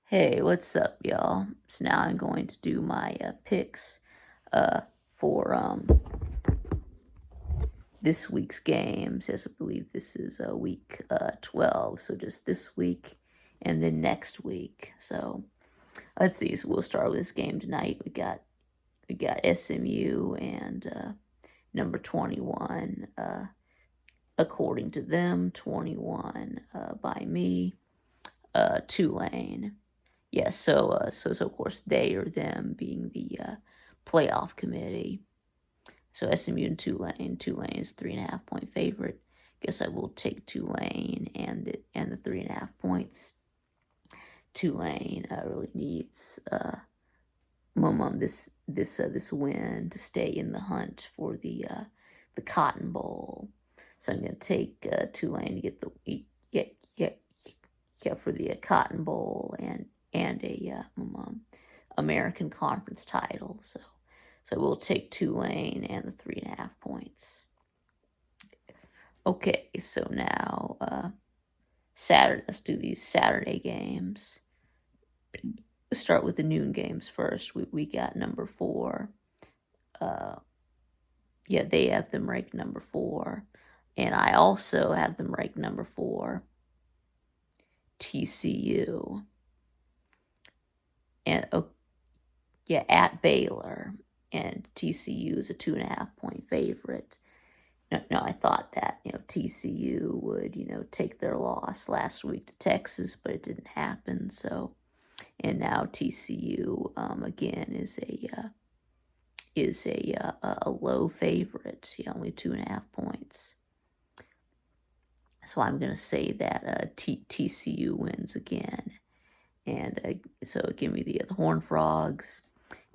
Hey, what's up, y'all? So now I'm going to do my picks for this week's games. Yes, I believe this is week 12, so just this week and then next week. So let's see. So we'll start with this game tonight. We got SMU and number 21. According to them, 21 by me. Tulane. Yes, so of course they or them being the playoff committee. So SMU and Tulane. Tulane is 3.5 point favorite. Guess I will take Tulane and the 3.5 points. Tulane really needs this win to stay in the hunt for the Cotton Bowl. So I'm gonna take Tulane to get for the Cotton Bowl and a American Conference title. So we'll take Tulane and the 3.5 points. Okay, so now Saturday. Let's do these Saturday games. Let's start with the noon games first. We got number 4. Yeah, they have them ranked number 4, and I also have them ranked number 4. TCU and yeah, at Baylor, and TCU is a 2.5 point favorite. No, I thought that TCU would take their loss last week to Texas, but it didn't happen. So, and now TCU again is a low favorite, only 2.5 points. So I'm gonna say that TCU wins again, and so give me the Horned Frogs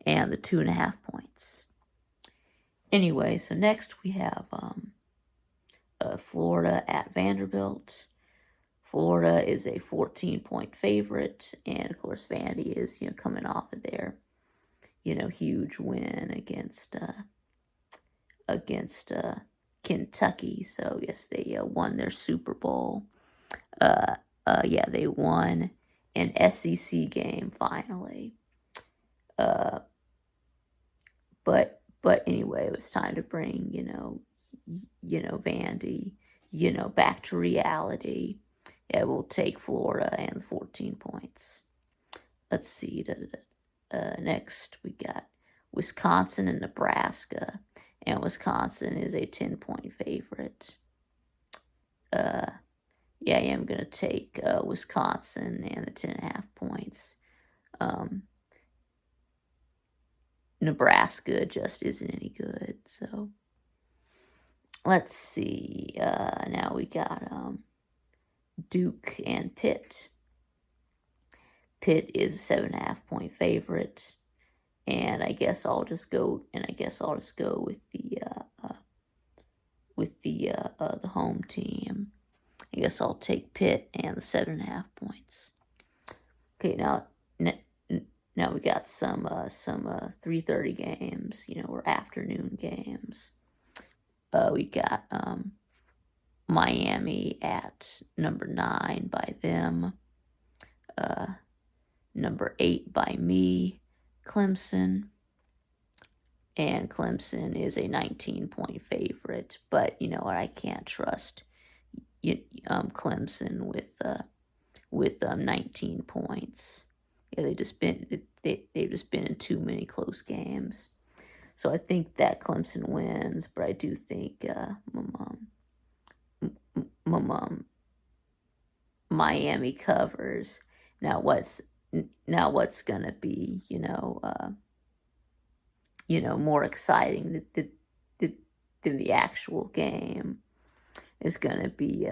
and the 2.5 points. Anyway, so next we have Florida at Vanderbilt. Florida is a 14 point favorite, and of course Vandy is coming off of their huge win against Kentucky. So yes, they won their Super Bowl. Yeah, they won an SEC game finally. But anyway, it was time to bring Vandy back to reality. Yeah, we'll take Florida and the 14 points. Let's see. Next, we got Wisconsin and Nebraska, and Wisconsin is a 10 point favorite. Yeah, I am gonna take Wisconsin and the 10.5 points. Nebraska just isn't any good. So let's see. Now we got Duke and Pitt. Pitt is a 7.5 point favorite, and I guess I'll just go. With the home team. I guess I'll take Pitt and the 7.5 points. Okay, now we got some 3:30 games, or afternoon games. We got Miami at number 9 by them, number 8 by me, Clemson. And Clemson is a 19 point favorite, but you know what? I can't trust Clemson with 19 points. Yeah, they've just been in too many close games. So I think that Clemson wins, but I do think Miami covers. Now what's gonna be more exciting than the actual game is gonna be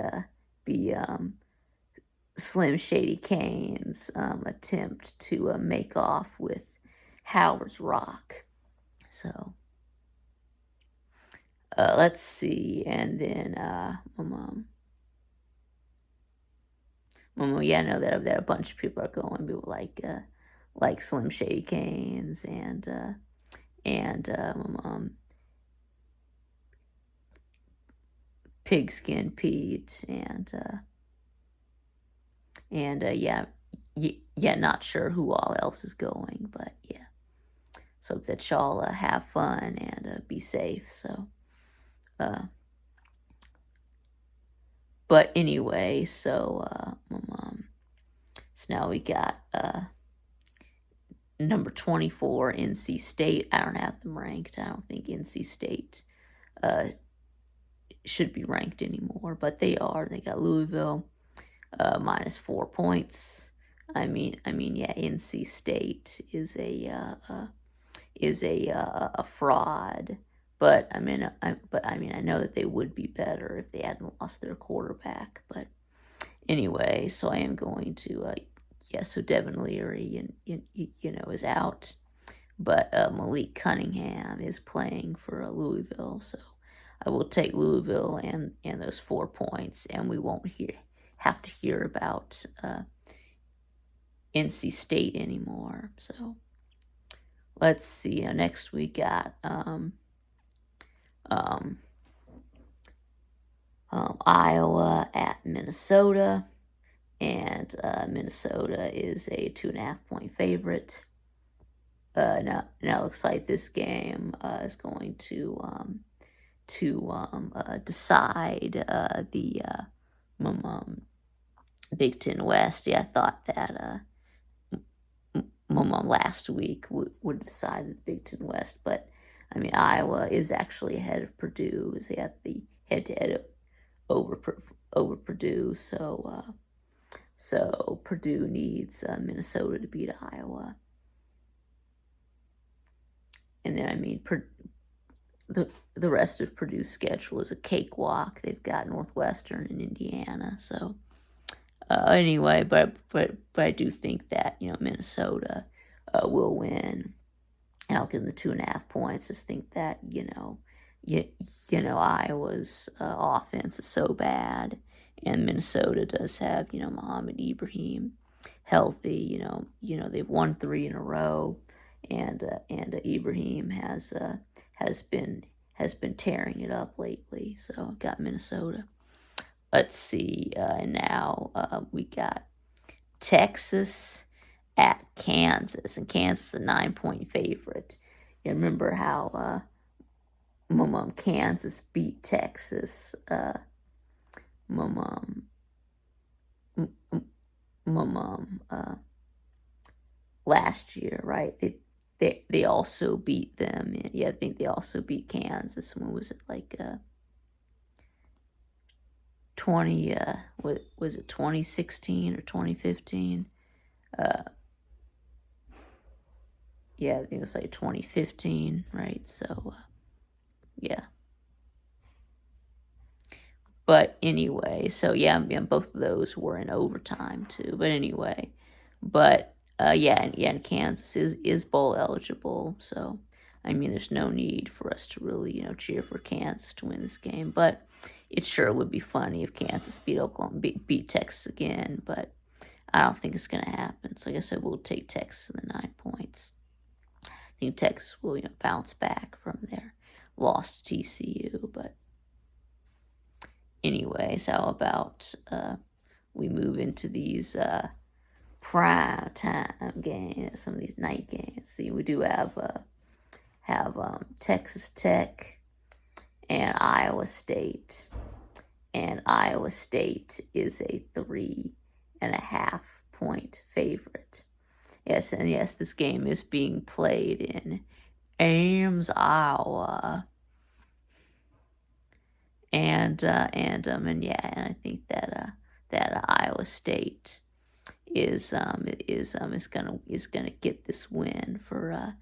Slim Shady Kane's attempt to make off with Howard's Rock. So let's see, and then yeah, I know that a bunch of people are going. People like Slim Shady Kane's and Pigskin Pete and yeah, yeah, not sure who all else is going, but yeah. So hope that y'all have fun and be safe. So, uh, but anyway, so now we got number 24, NC State. I don't have them ranked. I don't think NC State uh, should be ranked anymore, but they are. They got Louisville minus 4 points. Yeah, NC State is a fraud. But I know that they would be better if they hadn't lost their quarterback. But anyway, so I am going to so Devin Leary is out, but Malik Cunningham is playing for Louisville, so I will take Louisville and those 4 points, and we won't have to hear about NC State anymore. So let's see. Next we got Iowa at Minnesota, and Minnesota is a 2.5-point favorite. Now it looks like this game is going to decide the Big Ten West. Yeah, I thought that last week would decide the Big Ten West, but Iowa is actually ahead of Purdue. Is they have the head-to-head over Purdue, so Purdue needs Minnesota to beat Iowa. And then the rest of Purdue's schedule is a cakewalk. They've got Northwestern and Indiana. So anyway, but I do think that Minnesota will win. And I'll give them the 2.5 points. Just think that Iowa's offense is so bad, and Minnesota does have Mohamed Ibrahim healthy. They've won 3 in a row, and Ibrahim has been tearing it up lately. So got Minnesota. Let's see. Now we got Texas at Kansas, and Kansas is a 9-point favorite. You remember how Kansas beat Texas last year, right? They also beat them. Yeah, I think they also beat Kansas. When was it, like was it 2016 or 2015? Yeah, I think it was like 2015, right? So yeah. But anyway, so yeah, both of those were in overtime too. But anyway, and Kansas is bowl eligible, so there's no need for us to really cheer for Kansas to win this game. But it sure would be funny if Kansas beat Oklahoma, beat Texas again. But I don't think it's gonna happen. So I guess I will take Texas in the 9 points. I think Texas will bounce back from their loss to TCU, but. Anyway, so how about we move into these prime time games, some of these night games. See, we do have Texas Tech and Iowa State, and Iowa State is a 3.5 point favorite. Yes, this game is being played in Ames, Iowa. And I think that Iowa State is gonna get this win for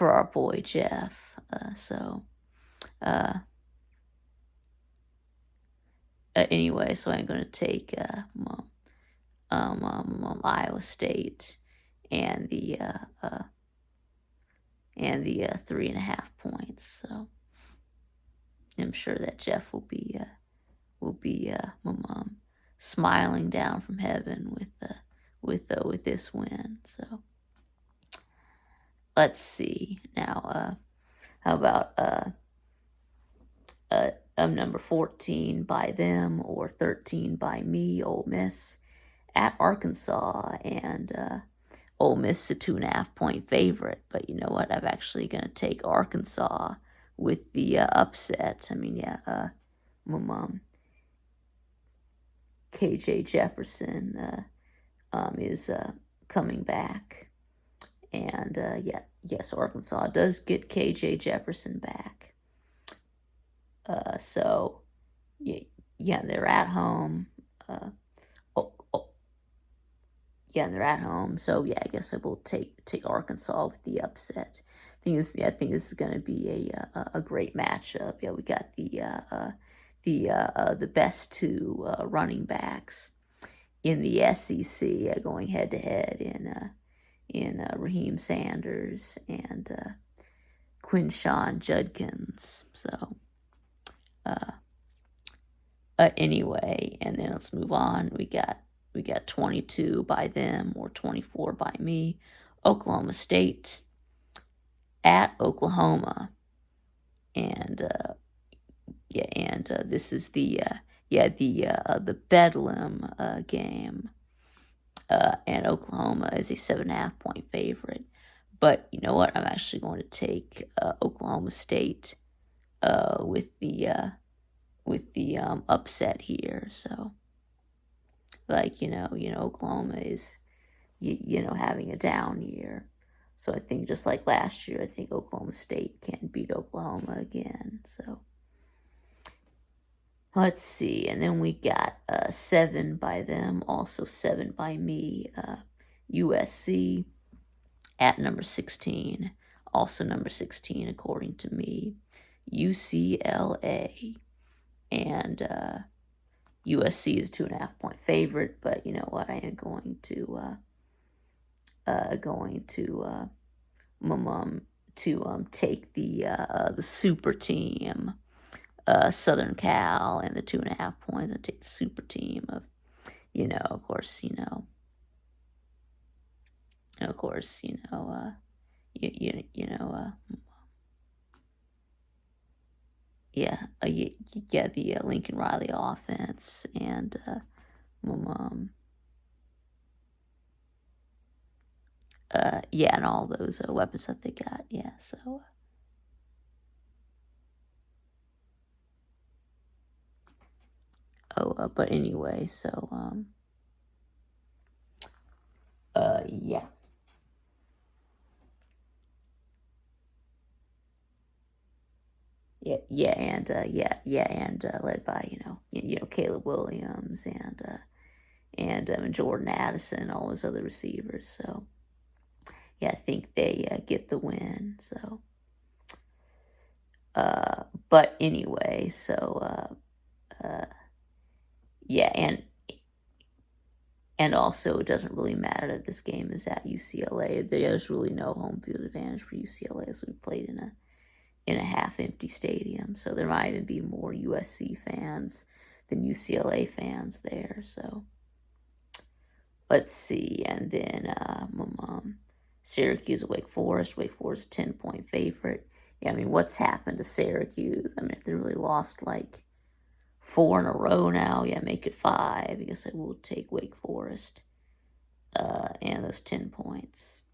our boy Jeff. Anyway, so I'm gonna take Iowa State and the 3.5 points. So I'm sure that Jeff will be smiling down from heaven with this win. So let's see now. How about number 14 by them or 13 by me, Ole Miss at Arkansas, and Ole Miss a 2.5 point favorite. But you know what? I'm actually going to take Arkansas with the upset. I mean, yeah, my mom, KJ Jefferson is coming back, and yeah, yes, Arkansas does get KJ Jefferson back. So yeah, yeah, they're at home. Oh, oh, yeah, they're at home. So yeah, I guess I will take Arkansas with the upset. I think this is going to be a great matchup. Yeah, we got the best two running backs in the SEC going head to head in Raheem Sanders and Quinshawn Judkins. So anyway, and then let's move on. We got 22 by them or 24 by me. Oklahoma State at Oklahoma, and this is the Bedlam game, and Oklahoma is a 7.5 point favorite. But you know what? I'm actually going to take Oklahoma State with the upset here. So, like Oklahoma is having a down year. So I think just like last year, I think Oklahoma State can beat Oklahoma again. So let's see, and then we got 7 by them, also 7 by me. USC at number 16, also number 16 according to me. UCLA, and USC is a 2.5 point favorite, but you know what? I am going to take the super team, Southern Cal, and the 2.5 points. I take the super team of, of course, the Lincoln Riley offense, and and all those weapons that they got. Yeah, so. But anyway, so yeah. And led by Caleb Williams and Jordan Addison, all those other receivers. So yeah, I think they get the win. So but anyway, so yeah, and also it doesn't really matter that this game is at UCLA. There's really no home field advantage for UCLA, as we played in a half-empty stadium. So there might even be more USC fans than UCLA fans there. So let's see. And then Syracuse, Wake Forest. Wake Forest 10-point favorite. Yeah, I mean, what's happened to Syracuse? I mean, if they really lost like 4 in a row now, yeah, make it 5. I guess I will take Wake Forest and those 10 points.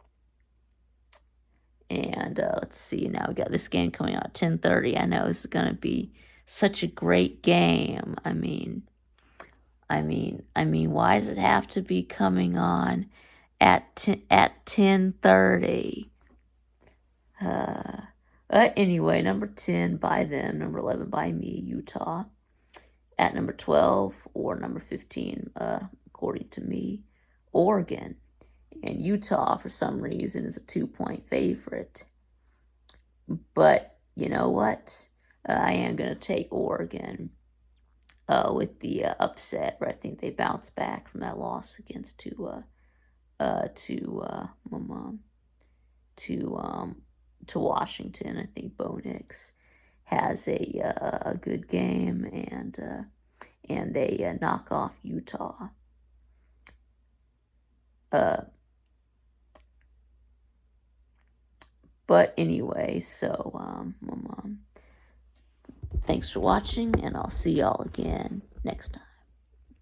And let's see, now we got this game coming out at 10:30. I know this is going to be such a great game. I mean, why does it have to be coming on at 10:30? Anyway, number 10 by them, number 11 by me, Utah. At number 12 or number 15, according to me, Oregon. And Utah, for some reason, is a 2-point favorite. But you know what? I am going to take Oregon with the upset, but I think they bounce back from that loss against to Washington. I think Bo Nix has a good game, and they knock off Utah. But anyway, so Thanks for watching, and I'll see y'all again next time.